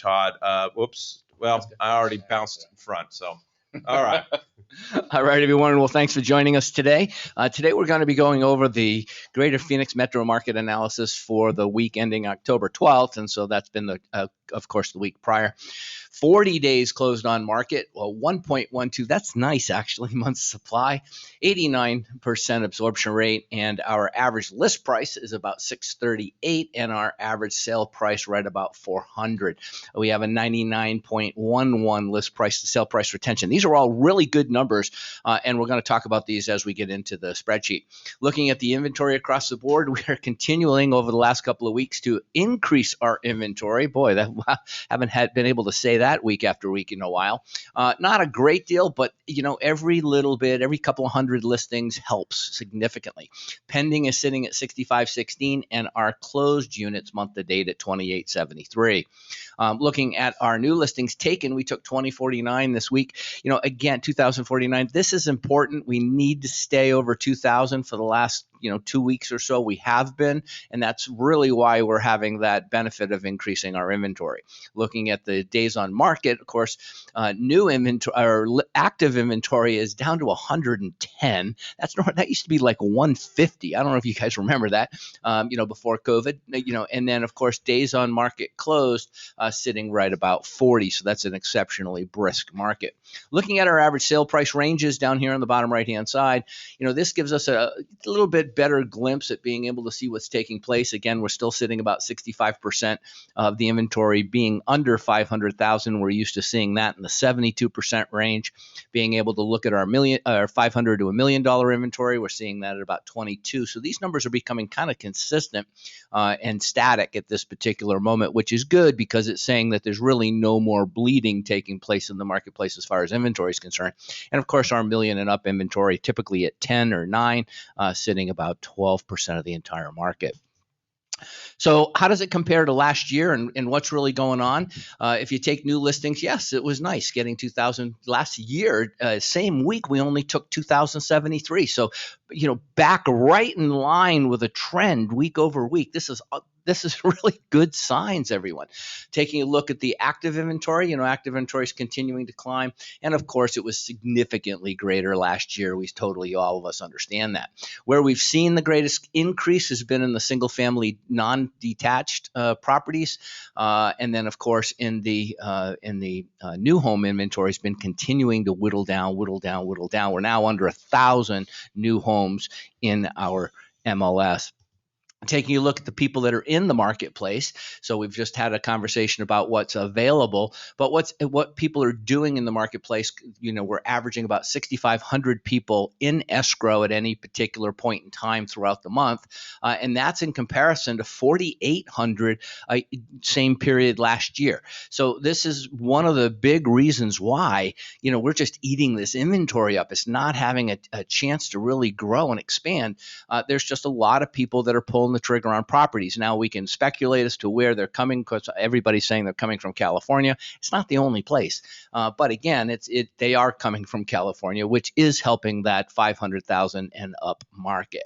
Todd. Whoops. Well, I already bounced in front, so all right. All right, everyone. Well, thanks for joining us today. Today, we're going to be going over the Greater Phoenix Metro Market Analysis for the week ending October 12th. And so that's been, of course, the week prior. 40 days closed on market. Well, 1.12, that's nice, actually, months supply, 89% absorption rate, and our average list price is about $638, and our average sale price right about $400. We have a 99.11 list price to sale price retention. These are all really good numbers, and we're going to talk about these as we get into the spreadsheet. Looking at the inventory across the board, we are continuing over the last couple of weeks to increase our inventory. Boy, haven't been able to say that week after week in a while. Not a great deal, but every little bit, every couple of hundred listings helps significantly. Pending is sitting at 6516, and our closed units month to date at 2873. Looking at our new listings taken, we took 2049 this week. Again, 2049. This is important. We need to stay over 2,000 for the last 2 weeks or so. We have been, and that's really why we're having that benefit of increasing our inventory. Looking at the days on market, of course, new inventory or active inventory is down to 110. That used to be like 150. I don't know if you guys remember that. Before COVID. And then of course days on market closed sitting right about 40. So that's an exceptionally brisk market. Looking at our average sale price ranges down here on the bottom right hand side, this gives us a little bit better glimpse at being able to see what's taking place. Again, we're still sitting about 65% of the inventory being under 500,000. We're used to seeing that in the 72% range. Being able to look at our $500 to $1 million inventory, we're seeing that at about 22. So these numbers are becoming kind of consistent and static at this particular moment, which is good because it's saying that there's really no more bleeding taking place in the marketplace as far as inventory is concerned. And of course, our million and up inventory typically at 10 or 9, sitting about 12% of the entire market. So how does it compare to last year and what's really going on? If you take new listings, yes, it was nice getting 2,000 last year. Same week, we only took 2,073. So, back right in line with a trend week over week. This is really good signs, everyone. Taking a look at the active inventory, active inventory is continuing to climb. And of course, it was significantly greater last year. All of us understand that. Where we've seen the greatest increase has been in the single family non-detached properties. And then of course, in the new home inventory has been continuing to whittle down. We're now under 1,000 new homes in our MLS. Taking a look at the people that are in the marketplace. So we've just had a conversation about what's available, but what people are doing in the marketplace. We're averaging about 6,500 people in escrow at any particular point in time throughout the month. And that's in comparison to 4,800 same period last year. So this is one of the big reasons why, we're just eating this inventory up. It's not having a chance to really grow and expand. There's just a lot of people that are pulling the trigger on properties. Now we can speculate as to where they're coming because everybody's saying they're coming from California. It's not the only place. But again, they are coming from California, which is helping that 500,000 and up market.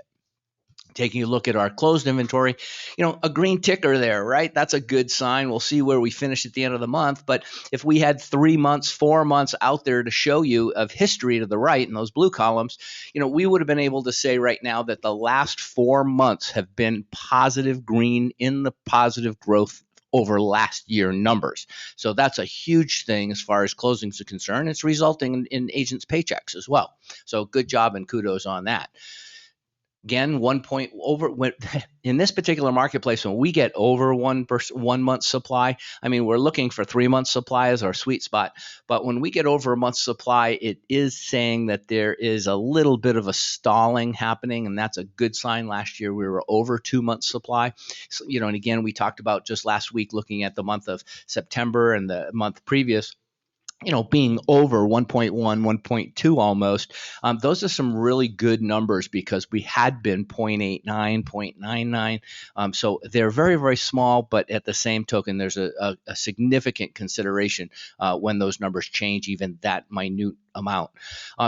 Taking a look at our closed inventory, a green ticker there, right? That's a good sign. We'll see where we finish at the end of the month. But if we had 3 months, 4 months out there to show you of history to the right in those blue columns, we would have been able to say right now that the last 4 months have been positive green in the positive growth over last year numbers. So that's a huge thing as far as closings are concerned. It's resulting in agents' paychecks as well. So good job and kudos on that. Again, in this particular marketplace, when we get over 1 month supply, we're looking for 3 months supply as our sweet spot. But when we get over a month's supply, it is saying that there is a little bit of a stalling happening, and that's a good sign. Last year, we were over 2 months supply. So, and again, we talked about just last week looking at the month of September and the month previous. Being over 1.1, 1.2 almost, those are some really good numbers because we had been 0.89, 0.99. So they're very, very small, but at the same token, there's a significant consideration when those numbers change even that minute amount.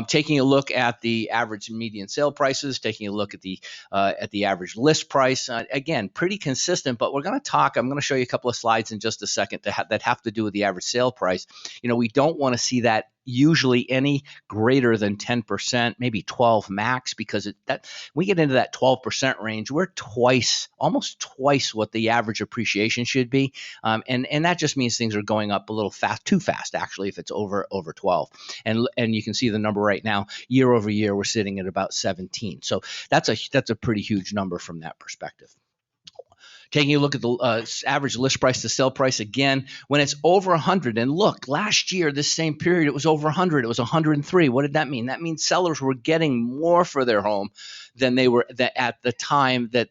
Taking a look at the average and median sale prices, taking a look at the average list price, again, pretty consistent. But I'm going to show you a couple of slides in just a second that have to do with the average sale price. We don't want to see that usually any greater than 10%, maybe 12 max, because we get into that 12% range, we're almost twice what the average appreciation should be. And that just means things are going up a little too fast, actually, if it's over 12. And you can see the number right now, year over year, we're sitting at about 17. So that's a pretty huge number from that perspective. Taking a look at the average list price to sell price, again, when it's over 100, and look, last year, this same period, it was over 100. It was 103. What did that mean? That means sellers were getting more for their home than they were at the time that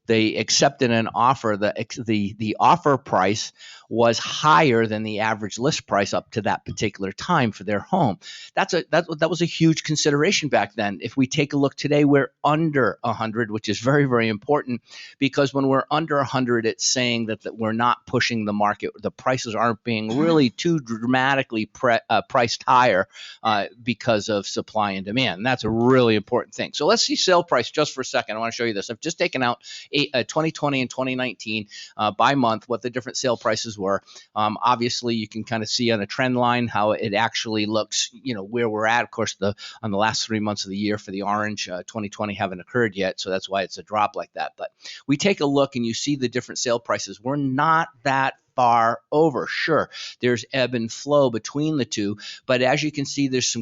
they accepted an offer. The offer price was higher than the average list price up to that particular time for their home. That was a huge consideration back then. If we take a look today, we're under 100, which is very, very important, because when we're under 100, it's saying that we're not pushing the market. The prices aren't being really too dramatically priced higher because of supply and demand. And that's a really important thing. So let's see sale price just for a second. I want to show you this. I've just taken out 2020 and 2019 by month, what the different sale prices were. Obviously, you can kind of see on a trend line how it actually looks, where we're at. Of course, on the last 3 months of the year for the orange, 2020 haven't occurred yet, so that's why it's a drop like that. But we take a look and you see the different sale prices. We're not that far over. Sure, there's ebb and flow between the two, but as you can see, there's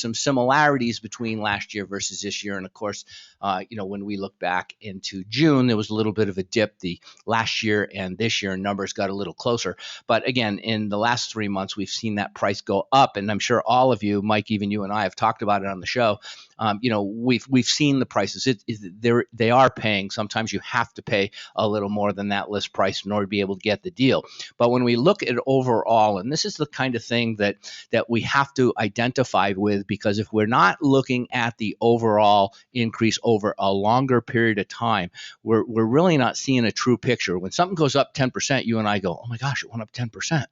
some similarities between last year versus this year. And of course, when we look back into June, there was a little bit of a dip. The last year and this year numbers got a little closer. But again, in the last 3 months, we've seen that price go up, and I'm sure all of you, Mike, even you and I, have talked about it on the show. We've seen the prices. They are paying. Sometimes you have to pay a little more than that list price in order to be able to get the deal. But when we look at overall, and this is the kind of thing that we have to identify with, because if we're not looking at the overall increase over a longer period of time, we're really not seeing a true picture. When something goes up 10%, you and I go, oh my gosh, it went up 10%.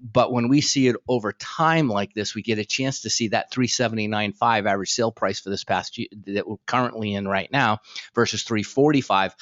But when we see it over time like this, we get a chance to see that 379.5 average sale price for this past year that we're currently in right now versus 345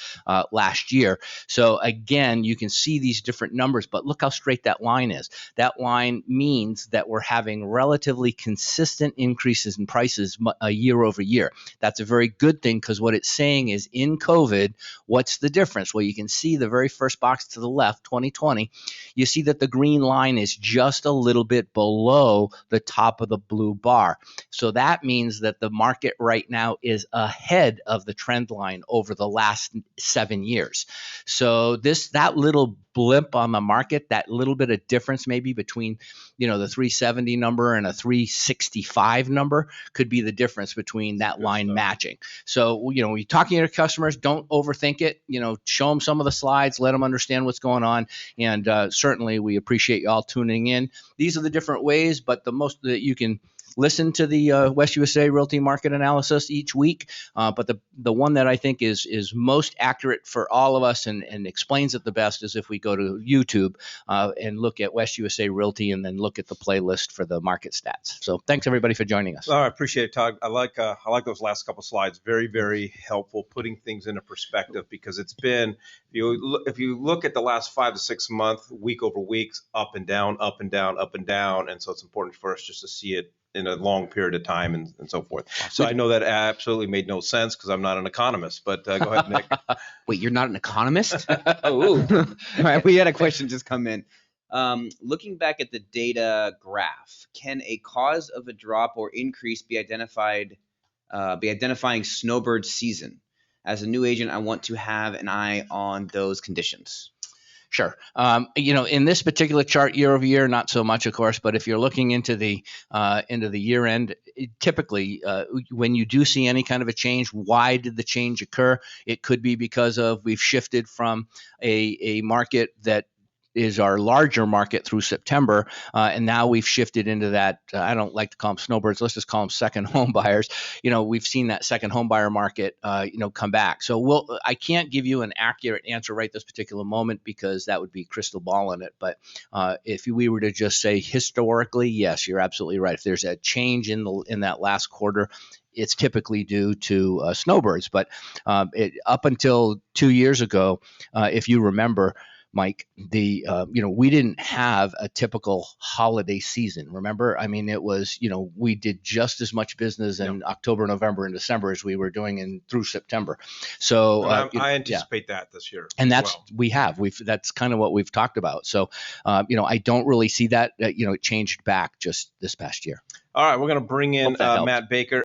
last year. So again, you can see these different numbers, but look how straight that line is. That line means that we're having relatively consistent increases in prices year over year. That's a very good thing, because what it's saying is, in COVID, what's the difference? Well, you can see the very first box to the left, 2020, you see that the green line is just a little bit below the top of the blue bar. So that means that the market right now is ahead of the trend line over the last 7 years. So that little blip on the market, that little bit of difference maybe between the 370 number and a 365 number, could be the difference between that line matching. So when you're talking to your customers, don't overthink it. Show them some of the slides, let them understand what's going on, and certainly we appreciate you all tuning in. These are the different ways, but the most that you can listen to the West USA Realty Market Analysis each week, but the one that I think is most accurate for all of us and explains it the best is if we go to YouTube and look at West USA Realty and then look at the playlist for the market stats. So thanks everybody for joining us. I appreciate it, Todd. I like those last couple slides. Very, very helpful, putting things into perspective, because it's been, if you look at the last 5 to 6 months, week over week, up and down, up and down, up and down, and so it's important for us just to see it in a long period of time and so forth. So I know that absolutely made no sense because I'm not an economist, but go ahead, Nick. Wait, you're not an economist? Oh, all right. We had a question just come in. Looking back at the data graph, can a cause of a drop or increase be identifying snowbird season? As a new agent, I want to have an eye on those conditions. Sure. In this particular chart, year over year, not so much, of course. But if you're looking into the year end, typically, when you do see any kind of a change, why did the change occur? It could be because we've shifted from a market that is our larger market through September, and now we've shifted into that. I don't like to call them snowbirds. Let's just call them second home buyers. We've seen that second home buyer market, come back. So I can't give you an accurate answer right this particular moment because that would be crystal ball in it. But if we were to just say historically, yes, you're absolutely right. If there's a change in that last quarter, it's typically due to snowbirds. But up until 2 years ago, if you remember, Mike, we didn't have a typical holiday season. Remember? I mean, it was, we did just as much business in October, November, and December as we were doing through September. So I anticipate that this year. And that's kind of what we've talked about. So, I don't really see that, it changed back just this past year. All right, we're going to bring in Hope that helped. Matt Baker.